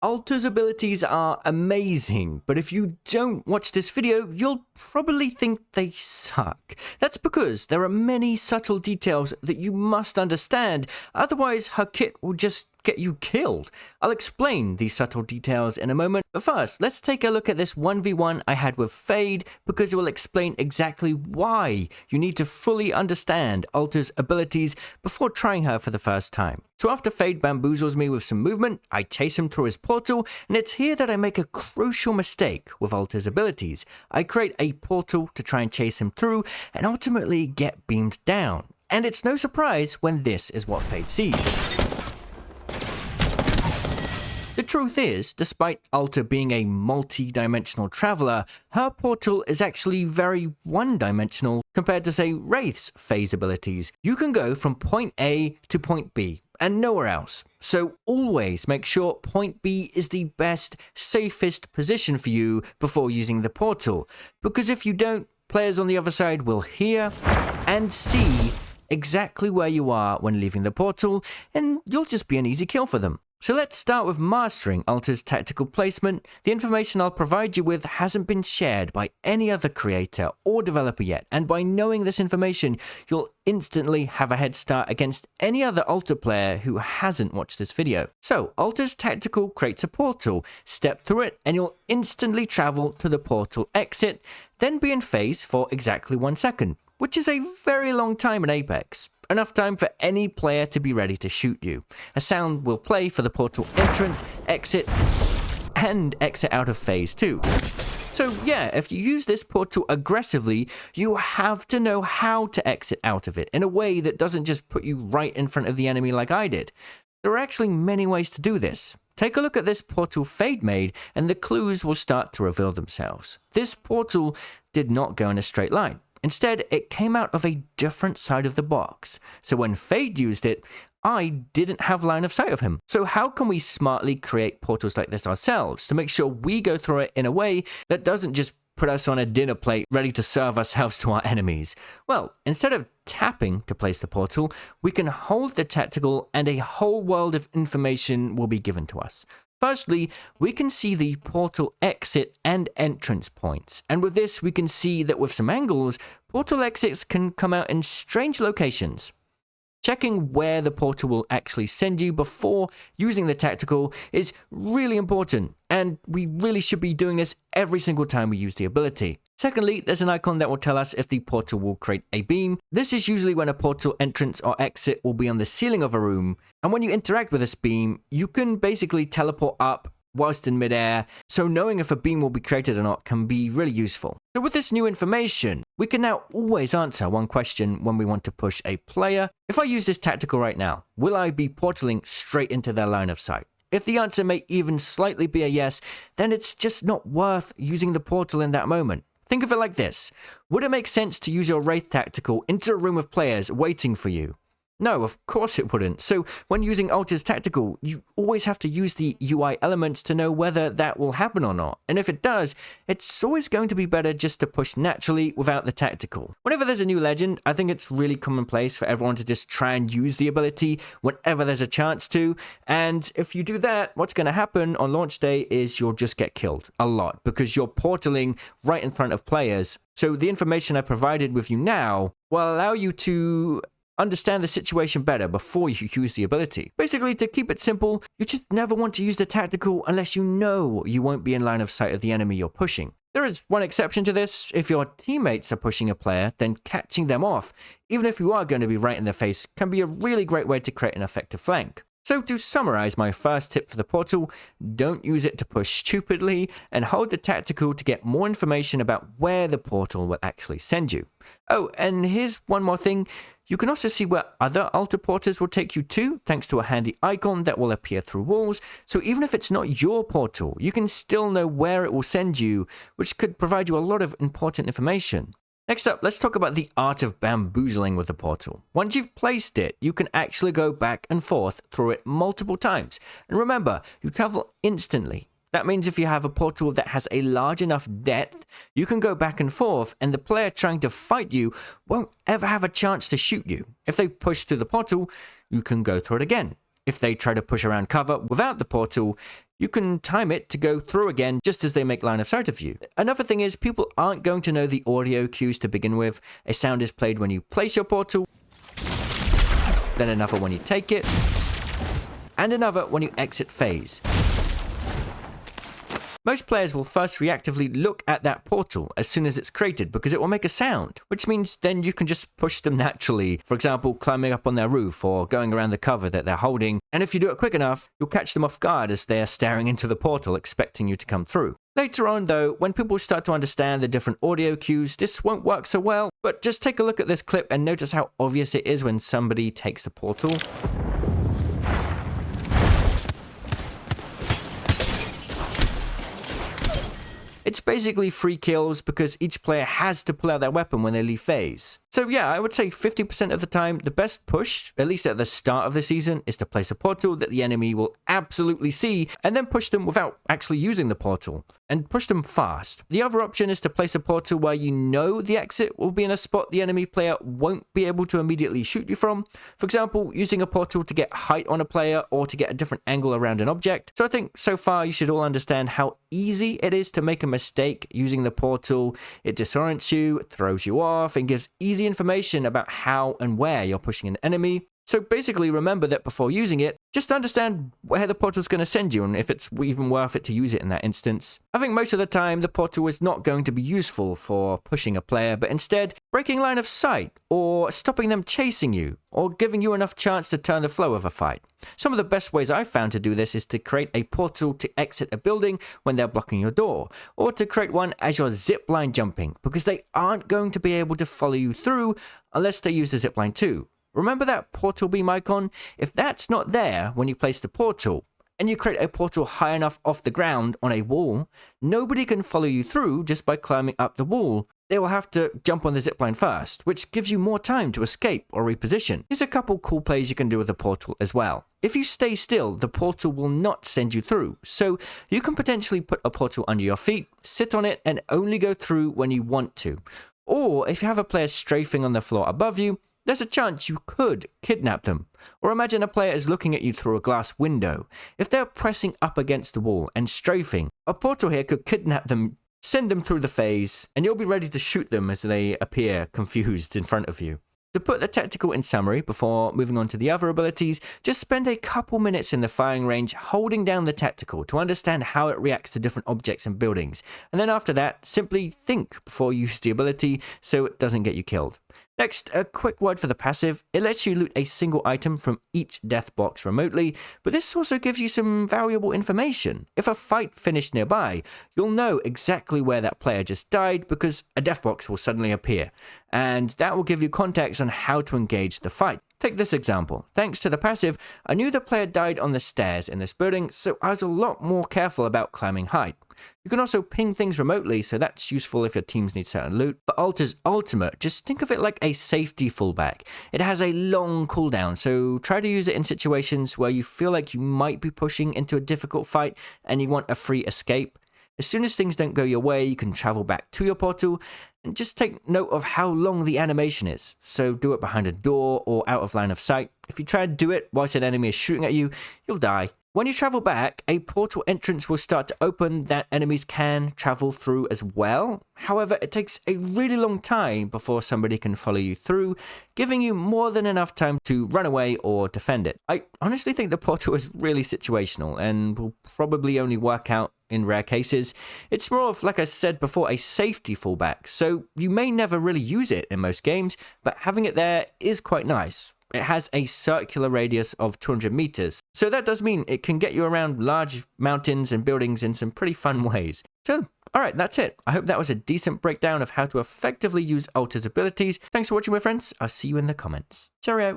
Alta's abilities are amazing, but if you don't watch this video, you'll probably think they suck. That's because there are many subtle details that you must understand, otherwise her kit will just get you killed. I'll explain these subtle details in a moment, but first, let's take a look at this 1v1 I had with Fade, because it will explain exactly why you need to fully understand Alta's abilities before trying her for the first time. So after Fade bamboozles me with some movement, I chase him through his portal, and it's here that I make a crucial mistake with Alta's abilities. I create a portal to try and chase him through, and ultimately get beamed down. And it's no surprise when this is what Fade sees. The truth is, despite Alta being a multi-dimensional traveler, her portal is actually very one-dimensional compared to, say, Wraith's phase abilities. You can go from point A to point B, and nowhere else. So always make sure point B is the best, safest position for you before using the portal, because if you don't, players on the other side will hear and see exactly where you are when leaving the portal, and you'll just be an easy kill for them. So let's start with mastering Alta's tactical placement. The information I'll provide you with hasn't been shared by any other creator or developer yet, and by knowing this information, you'll instantly have a head start against any other Alta player who hasn't watched this video. So Alta's tactical creates a portal, step through it, and you'll instantly travel to the portal exit, then be in phase for exactly 1 second, which is a very long time in Apex. Enough time for any player to be ready to shoot you. A sound will play for the portal entrance, exit, and exit out of phase 2. So yeah, if you use this portal aggressively, you have to know how to exit out of it in a way that doesn't just put you right in front of the enemy like I did. There are actually many ways to do this. Take a look at this portal Fade made, and the clues will start to reveal themselves. This portal did not go in a straight line. Instead, it came out of a different side of the box. So when Fade used it, I didn't have line of sight of him. So how can we smartly create portals like this ourselves to make sure we go through it in a way that doesn't just put us on a dinner plate ready to serve ourselves to our enemies? Well, instead of tapping to place the portal, we can hold the tactical and a whole world of information will be given to us. Firstly, we can see the portal exit and entrance points, and with this we can see that with some angles, portal exits can come out in strange locations. Checking where the portal will actually send you before using the tactical is really important, and we really should be doing this every single time we use the ability. Secondly, there's an icon that will tell us if the portal will create a beam. This is usually when a portal entrance or exit will be on the ceiling of a room, and when you interact with this beam, you can basically teleport up whilst in midair, so knowing if a beam will be created or not can be really useful. So with this new information, we can now always answer one question when we want to push a player. If I use this tactical right now, will I be portaling straight into their line of sight? If the answer may even slightly be a yes, then it's just not worth using the portal in that moment. Think of it like this. Would it make sense to use your Wraith tactical into a room of players waiting for you? No, of course it wouldn't. So when using Alta's tactical, you always have to use the UI elements to know whether that will happen or not. And if it does, it's always going to be better just to push naturally without the tactical. Whenever there's a new legend, I think it's really commonplace for everyone to just try and use the ability whenever there's a chance to. And if you do that, what's going to happen on launch day is you'll just get killed a lot because you're portaling right in front of players. So the information I provided with you now will allow you to understand the situation better before you use the ability. Basically, to keep it simple, you just never want to use the tactical unless you know you won't be in line of sight of the enemy you're pushing. There is one exception to this. If your teammates are pushing a player, then catching them off, even if you are going to be right in their face, can be a really great way to create an effective flank. So to summarize my first tip for the portal, don't use it to push stupidly, and hold the tactical to get more information about where the portal will actually send you. Oh, and here's one more thing. You can also see where other Alta portals will take you to, thanks to a handy icon that will appear through walls. So even if it's not your portal, you can still know where it will send you, which could provide you a lot of important information. Next up, let's talk about the art of bamboozling with the portal. Once you've placed it, you can actually go back and forth through it multiple times. And remember, you travel instantly. That means if you have a portal that has a large enough depth, you can go back and forth, and the player trying to fight you won't ever have a chance to shoot you. If they push through the portal, you can go through it again. If they try to push around cover without the portal, You can time it to go through again just as they make line of sight of you. Another thing is, people aren't going to know the audio cues to begin with. A sound is played when you place your portal, then another when you take it, and another when you exit phase. Most players will first reactively look at that portal as soon as it's created because it will make a sound, which means then you can just push them naturally, for example, climbing up on their roof or going around the cover that they're holding, and if you do it quick enough, you'll catch them off guard as they are staring into the portal expecting you to come through. Later on though, when people start to understand the different audio cues, this won't work so well, but just take a look at this clip and notice how obvious it is when somebody takes the portal. It's basically free kills because each player has to pull out their weapon when they leave phase. So yeah, I would say 50% of the time, the best push, at least at the start of the season, is to place a portal that the enemy will absolutely see and then push them without actually using the portal. And push them fast. The other option is to place a portal where you know the exit will be in a spot the enemy player won't be able to immediately shoot you from. For example, using a portal to get height on a player or to get a different angle around an object. So I think so far you should all understand how easy it is to make a mistake using the portal. It disorients you, throws you off, and gives easy information about how and where you're pushing an enemy. So basically remember that before using it, just understand where the portal is going to send you and if it's even worth it to use it in that instance. I think most of the time the portal is not going to be useful for pushing a player, but instead breaking line of sight or stopping them chasing you or giving you enough chance to turn the flow of a fight. Some of the best ways I've found to do this is to create a portal to exit a building when they're blocking your door, or to create one as you're zipline jumping, because they aren't going to be able to follow you through unless they use the zipline too. Remember that portal beam icon? If that's not there when you place the portal, and you create a portal high enough off the ground on a wall, nobody can follow you through just by climbing up the wall. They will have to jump on the zipline first, which gives you more time to escape or reposition. Here's a couple cool plays you can do with the portal as well. If you stay still, the portal will not send you through, so you can potentially put a portal under your feet, sit on it, and only go through when you want to. Or if you have a player strafing on the floor above you, there's a chance you could kidnap them. Or imagine a player is looking at you through a glass window. If they're pressing up against the wall and strafing, a portal here could kidnap them, send them through the phase, and you'll be ready to shoot them as they appear confused in front of you. To put the tactical in summary before moving on to the other abilities, just spend a couple minutes in the firing range holding down the tactical to understand how it reacts to different objects and buildings. And then after that, simply think before you use the ability so it doesn't get you killed. Next, a quick word for the passive. It lets you loot a single item from each death box remotely, but this also gives you some valuable information. If a fight finished nearby, you'll know exactly where that player just died because a death box will suddenly appear, and that will give you context on how to engage the fight. Take this example. Thanks to the passive, I knew the player died on the stairs in this building, so I was a lot more careful about climbing height. You can also ping things remotely, so that's useful if your teams need certain loot. For Alta's ultimate, just think of it like a safety fallback. It has a long cooldown, so try to use it in situations where you feel like you might be pushing into a difficult fight and you want a free escape. As soon as things don't go your way, you can travel back to your portal, and just take note of how long the animation is. So do it behind a door or out of line of sight. If you try to do it whilst an enemy is shooting at you, you'll die. When you travel back, a portal entrance will start to open that enemies can travel through as well. However, it takes a really long time before somebody can follow you through, giving you more than enough time to run away or defend it. I honestly think the portal is really situational and will probably only work out in rare cases. It's more of, like I said before, a safety fallback, so you may never really use it in most games, but having it there is quite nice. It has a circular radius of 200 meters, so that does mean it can get you around large mountains and buildings in some pretty fun ways. So, alright, that's it. I hope that was a decent breakdown of how to effectively use Alta's abilities. Thanks for watching, my friends. I'll see you in the comments. Cheerio!